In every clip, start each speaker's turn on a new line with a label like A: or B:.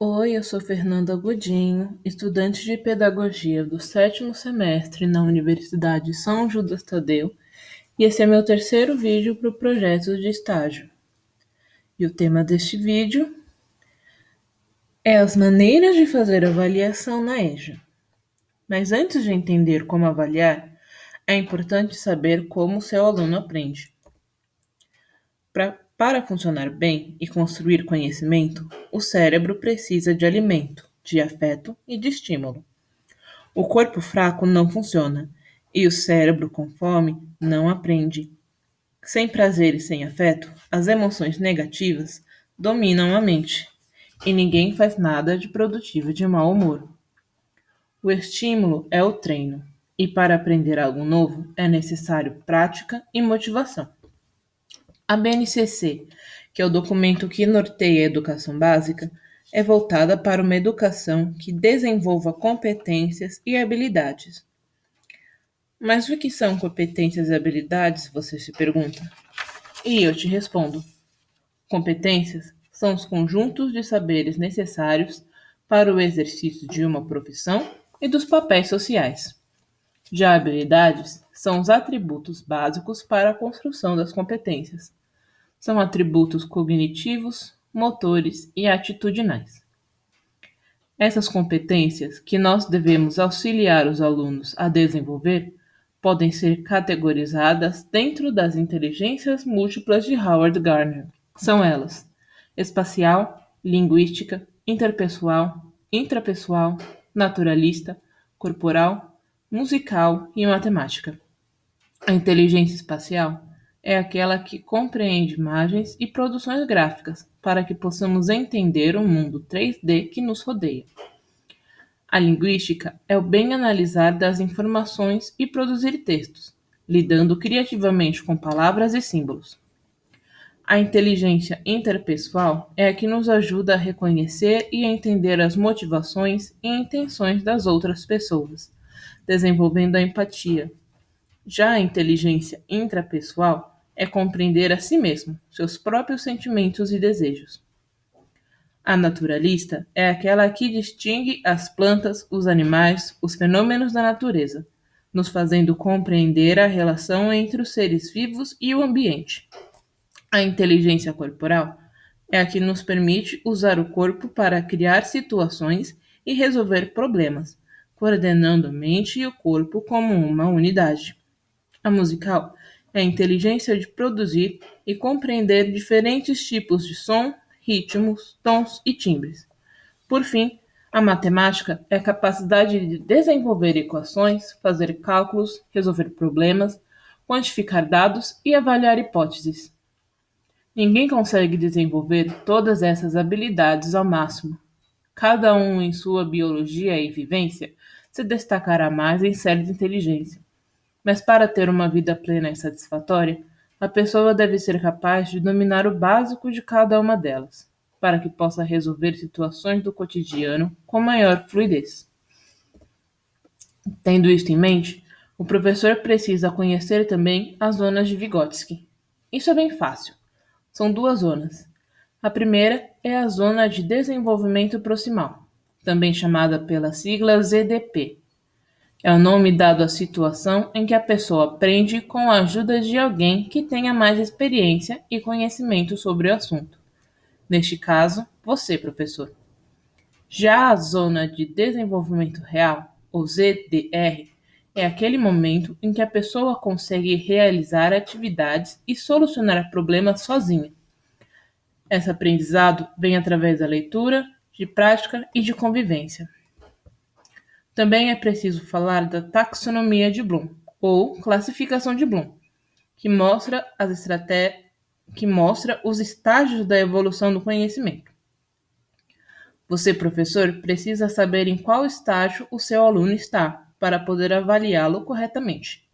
A: Oi, eu sou Fernanda Godinho, estudante de Pedagogia do sétimo semestre na Universidade São Judas Tadeu, e esse é meu terceiro vídeo para o projeto de estágio. E o tema deste vídeo é as maneiras de fazer avaliação na EJA. Mas antes de entender como avaliar, é importante saber como o seu aluno aprende. Para funcionar bem e construir conhecimento, o cérebro precisa de alimento, de afeto e de estímulo. O corpo fraco não funciona, e o cérebro com fome não aprende. Sem prazer e sem afeto, as emoções negativas dominam a mente, e ninguém faz nada de produtivo de mau humor. O estímulo é o treino, e para aprender algo novo é necessário prática e motivação. A BNCC, que é o documento que norteia a educação básica, é voltada para uma educação que desenvolva competências e habilidades. Mas o que são competências e habilidades, você se pergunta? E eu te respondo: competências são os conjuntos de saberes necessários para o exercício de uma profissão e dos papéis sociais. Já habilidades são os atributos básicos para a construção das competências. São atributos cognitivos, motores e atitudinais. Essas competências, que nós devemos auxiliar os alunos a desenvolver, podem ser categorizadas dentro das inteligências múltiplas de Howard Gardner. São elas: espacial, linguística, interpessoal, intrapessoal, naturalista, corporal, musical e matemática. A inteligência espacial é aquela que compreende imagens e produções gráficas para que possamos entender o mundo 3D que nos rodeia. A linguística é o bem analisar das informações e produzir textos, lidando criativamente com palavras e símbolos. A inteligência interpessoal é a que nos ajuda a reconhecer e entender as motivações e intenções das outras pessoas, desenvolvendo a empatia. Já a inteligência intrapessoal é compreender a si mesmo, seus próprios sentimentos e desejos. A naturalista é aquela que distingue as plantas, os animais, os fenômenos da natureza, nos fazendo compreender a relação entre os seres vivos e o ambiente. A inteligência corporal é a que nos permite usar o corpo para criar situações e resolver problemas, coordenando a mente e o corpo como uma unidade. A musical é a inteligência de produzir e compreender diferentes tipos de som, ritmos, tons e timbres. Por fim, a matemática é a capacidade de desenvolver equações, fazer cálculos, resolver problemas, quantificar dados e avaliar hipóteses. Ninguém consegue desenvolver todas essas habilidades ao máximo. Cada um, em sua biologia e vivência, se destacará mais em séries de inteligência. Mas para ter uma vida plena e satisfatória, a pessoa deve ser capaz de dominar o básico de cada uma delas, para que possa resolver situações do cotidiano com maior fluidez. Tendo isto em mente, o professor precisa conhecer também as zonas de Vygotsky. Isso é bem fácil. São duas zonas. A primeira é a zona de desenvolvimento proximal, também chamada pela sigla ZDP. É o nome dado à situação em que a pessoa aprende com a ajuda de alguém que tenha mais experiência e conhecimento sobre o assunto. Neste caso, você, professor. Já a zona de desenvolvimento real, ou ZDR, é aquele momento em que a pessoa consegue realizar atividades e solucionar problemas sozinha. Esse aprendizado vem através da leitura, de prática e de convivência. Também é preciso falar da taxonomia de Bloom, ou classificação de Bloom, que mostra os estágios da evolução do conhecimento. Você, professor, precisa saber em qual estágio o seu aluno está para poder avaliá-lo corretamente.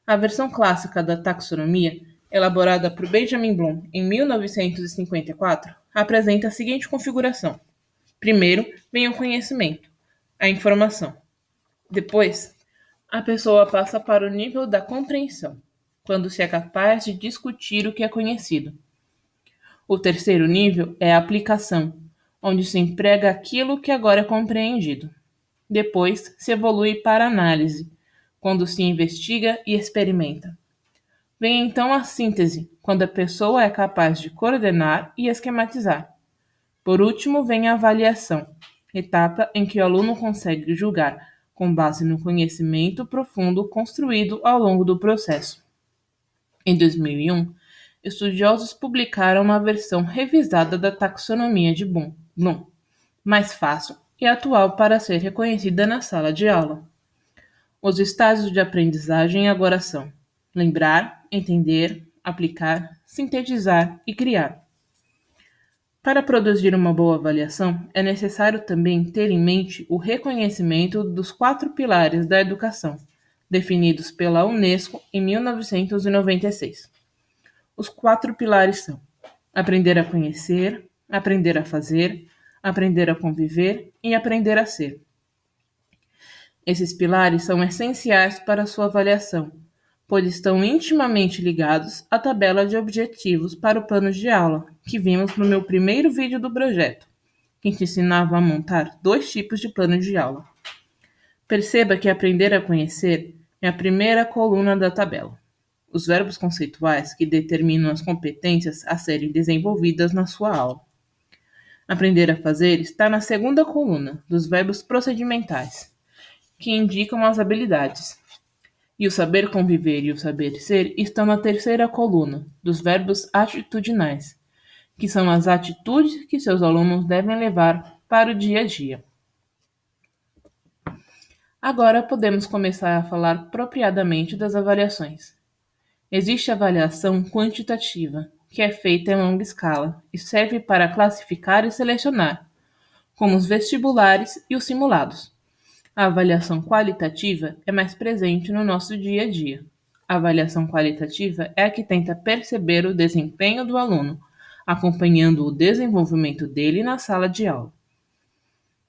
A: A versão clássica da taxonomia, elaborada por Benjamin Bloom em 1954, apresenta a seguinte configuração. Primeiro vem o conhecimento, a informação. Depois, a pessoa passa para o nível da compreensão, quando se é capaz de discutir o que é conhecido. O terceiro nível é a aplicação, onde se emprega aquilo que agora é compreendido. Depois se evolui para a análise, quando se investiga e experimenta. Vem então a síntese, quando a pessoa é capaz de coordenar e esquematizar. Por último, vem a avaliação, etapa em que o aluno consegue julgar com base no conhecimento profundo construído ao longo do processo. Em 2001, estudiosos publicaram uma versão revisada da taxonomia de Bloom, mais fácil e atual para ser reconhecida na sala de aula. Os estágios de aprendizagem agora são lembrar, entender, aplicar, sintetizar e criar. Para produzir uma boa avaliação, é necessário também ter em mente o reconhecimento dos 4 pilares da educação, definidos pela Unesco em 1996. Os 4 pilares são aprender a conhecer, aprender a fazer, aprender a conviver e aprender a ser. Esses pilares são essenciais para a sua avaliação, pois estão intimamente ligados à tabela de objetivos para o plano de aula, que vimos no meu primeiro vídeo do projeto, que te ensinava a montar 2 tipos de plano de aula. Perceba que aprender a conhecer é a primeira coluna da tabela. Os verbos conceituais que determinam as competências a serem desenvolvidas na sua aula. Aprender a fazer está na segunda coluna, dos verbos procedimentais, que indicam as habilidades. E o saber conviver e o saber ser estão na terceira coluna, dos verbos atitudinais, que são as atitudes que seus alunos devem levar para o dia a dia. Agora podemos começar a falar propriamente das avaliações. Existe a avaliação quantitativa, que é feita em longa escala e serve para classificar e selecionar, como os vestibulares e os simulados. A avaliação qualitativa é mais presente no nosso dia a dia. A avaliação qualitativa é a que tenta perceber o desempenho do aluno, acompanhando o desenvolvimento dele na sala de aula.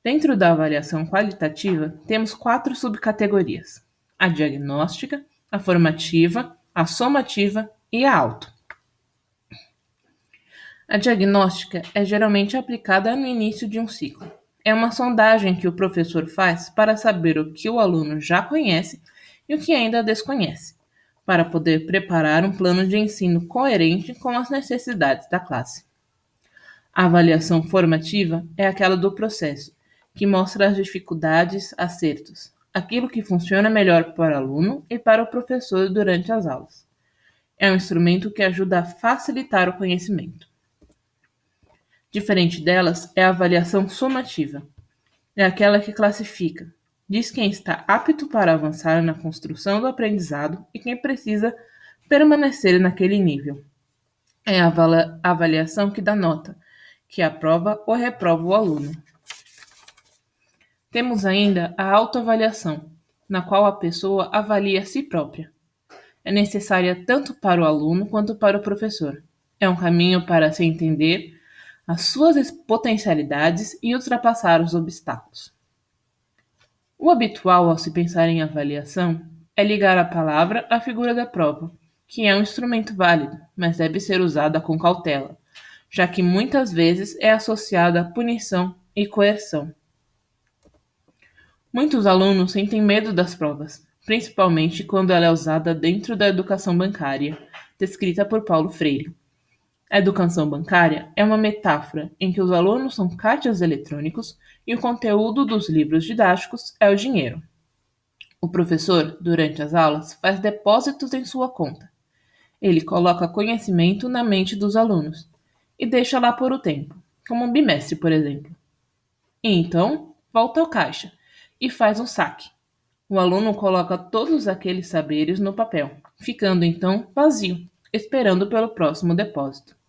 A: Dentro da avaliação qualitativa, temos 4 subcategorias: a diagnóstica, a formativa, a somativa e a auto. A diagnóstica é geralmente aplicada no início de um ciclo. É uma sondagem que o professor faz para saber o que o aluno já conhece e o que ainda desconhece, para poder preparar um plano de ensino coerente com as necessidades da classe. A avaliação formativa é aquela do processo, que mostra as dificuldades, acertos, aquilo que funciona melhor para o aluno e para o professor durante as aulas. É um instrumento que ajuda a facilitar o conhecimento. Diferente delas é a avaliação somativa. É aquela que classifica, diz quem está apto para avançar na construção do aprendizado e quem precisa permanecer naquele nível. É a avaliação que dá nota, que aprova ou reprova o aluno. Temos ainda a autoavaliação, na qual a pessoa avalia a si própria. É necessária tanto para o aluno quanto para o professor. É um caminho para se entender as suas potencialidades e ultrapassar os obstáculos. O habitual ao se pensar em avaliação é ligar a palavra à figura da prova, que é um instrumento válido, mas deve ser usada com cautela, já que muitas vezes é associada a punição e coerção. Muitos alunos sentem medo das provas, principalmente quando ela é usada dentro da educação bancária, descrita por Paulo Freire. A educação bancária é uma metáfora em que os alunos são caixas eletrônicos e o conteúdo dos livros didáticos é o dinheiro. O professor, durante as aulas, faz depósitos em sua conta. Ele coloca conhecimento na mente dos alunos e deixa lá por um tempo, como um bimestre, por exemplo. E então, volta ao caixa e faz um saque. O aluno coloca todos aqueles saberes no papel, ficando então vazio, esperando pelo próximo depósito.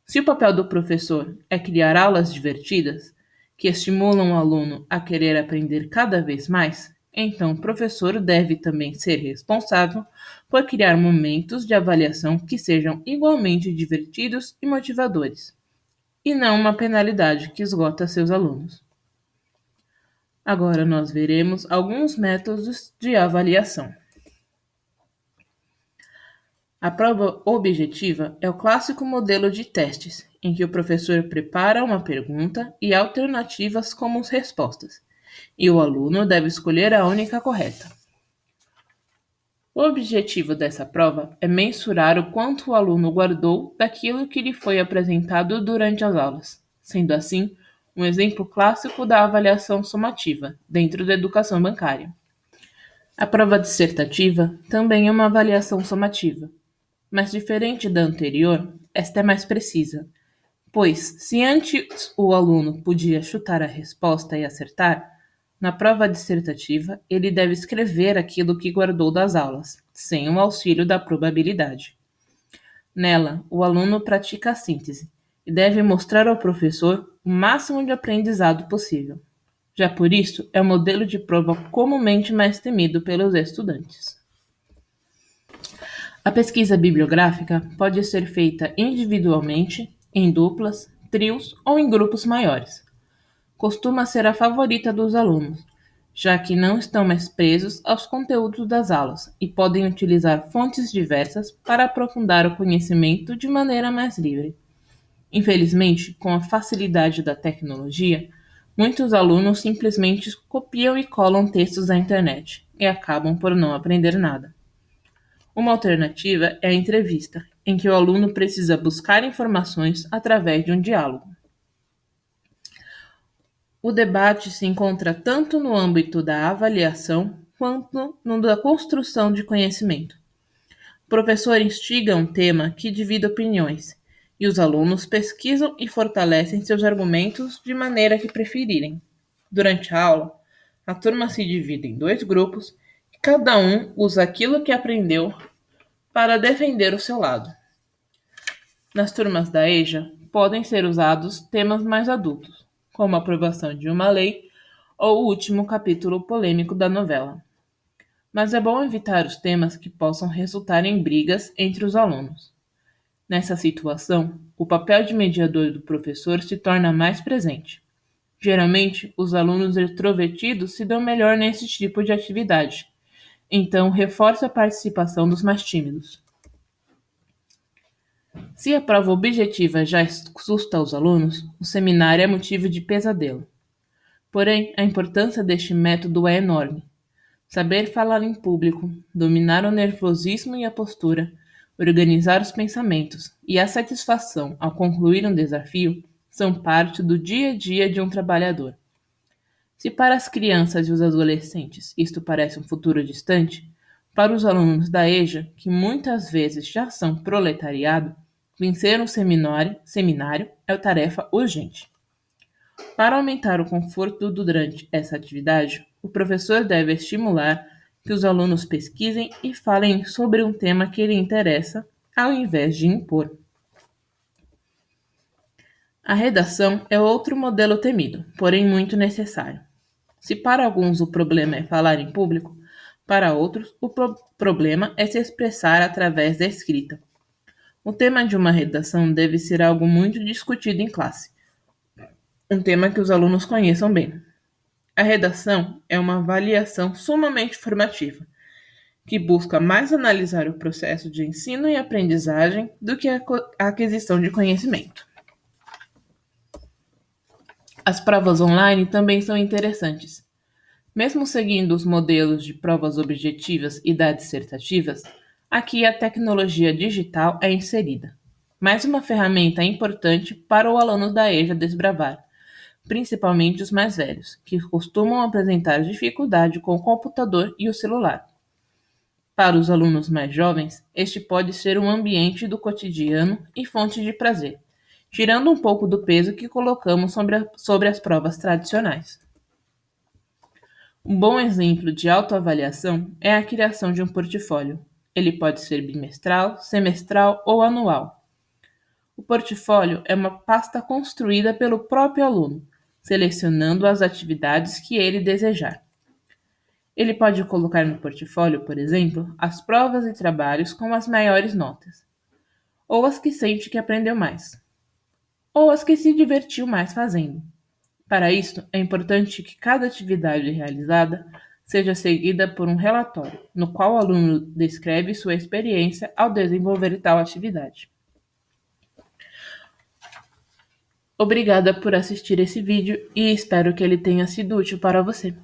A: Se o papel do professor é criar aulas divertidas, que estimulam o aluno a querer aprender cada vez mais, então o professor deve também ser responsável por criar momentos de avaliação que sejam igualmente divertidos e motivadores, e não uma penalidade que esgota seus alunos. Agora nós veremos alguns métodos de avaliação. A prova objetiva é o clássico modelo de testes, em que o professor prepara uma pergunta e alternativas como respostas, e o aluno deve escolher a única correta. O objetivo dessa prova é mensurar o quanto o aluno guardou daquilo que lhe foi apresentado durante as aulas, sendo assim um exemplo clássico da avaliação somativa, dentro da educação bancária. A prova dissertativa também é uma avaliação somativa, mas diferente da anterior, esta é mais precisa, pois se antes o aluno podia chutar a resposta e acertar, na prova dissertativa ele deve escrever aquilo que guardou das aulas, sem o auxílio da probabilidade. Nela, o aluno pratica a síntese e deve mostrar ao professor o máximo de aprendizado possível. Já por isso, é o modelo de prova comumente mais temido pelos estudantes. A pesquisa bibliográfica pode ser feita individualmente, em duplas, trios ou em grupos maiores. Costuma ser a favorita dos alunos, já que não estão mais presos aos conteúdos das aulas e podem utilizar fontes diversas para aprofundar o conhecimento de maneira mais livre. Infelizmente, com a facilidade da tecnologia, muitos alunos simplesmente copiam e colam textos da internet e acabam por não aprender nada. Uma alternativa é a entrevista, em que o aluno precisa buscar informações através de um diálogo. O debate se encontra tanto no âmbito da avaliação quanto no da construção de conhecimento. O professor instiga um tema que divide opiniões, e os alunos pesquisam e fortalecem seus argumentos de maneira que preferirem. Durante a aula, a turma se divide em dois grupos e cada um usa aquilo que aprendeu para defender o seu lado. Nas turmas da EJA, podem ser usados temas mais adultos, como a aprovação de uma lei ou o último capítulo polêmico da novela. Mas é bom evitar os temas que possam resultar em brigas entre os alunos. Nessa situação, o papel de mediador do professor se torna mais presente. Geralmente, os alunos extrovertidos se dão melhor nesse tipo de atividade, então reforça a participação dos mais tímidos. Se a prova objetiva já assusta os alunos, o seminário é motivo de pesadelo. Porém, a importância deste método é enorme. Saber falar em público, dominar o nervosismo e a postura, organizar os pensamentos e a satisfação ao concluir um desafio são parte do dia a dia de um trabalhador. Se para as crianças e os adolescentes isto parece um futuro distante, para os alunos da EJA, que muitas vezes já são proletariado, vencer um seminário é tarefa urgente. Para aumentar o conforto durante essa atividade, o professor deve estimular que os alunos pesquisem e falem sobre um tema que lhe interessa, ao invés de impor. A redação é outro modelo temido, porém muito necessário. Se para alguns o problema é falar em público, para outros o problema é se expressar através da escrita. O tema de uma redação deve ser algo muito discutido em classe, um tema que os alunos conheçam bem. A redação é uma avaliação sumamente formativa, que busca mais analisar o processo de ensino e aprendizagem do que a aquisição de conhecimento. As provas online também são interessantes. Mesmo seguindo os modelos de provas objetivas e da dissertativas, aqui a tecnologia digital é inserida. Mais uma ferramenta importante para o aluno da EJA desbravar, principalmente os mais velhos, que costumam apresentar dificuldade com o computador e o celular. Para os alunos mais jovens, este pode ser um ambiente do cotidiano e fonte de prazer, tirando um pouco do peso que colocamos sobre as provas tradicionais. Um bom exemplo de autoavaliação é a criação de um portfólio. Ele pode ser bimestral, semestral ou anual. O portfólio é uma pasta construída pelo próprio aluno, selecionando as atividades que ele desejar. Ele pode colocar no portfólio, por exemplo, as provas e trabalhos com as maiores notas, ou as que sente que aprendeu mais, ou as que se divertiu mais fazendo. Para isso, é importante que cada atividade realizada seja seguida por um relatório, no qual o aluno descreve sua experiência ao desenvolver tal atividade. Obrigada por assistir esse vídeo e espero que ele tenha sido útil para você.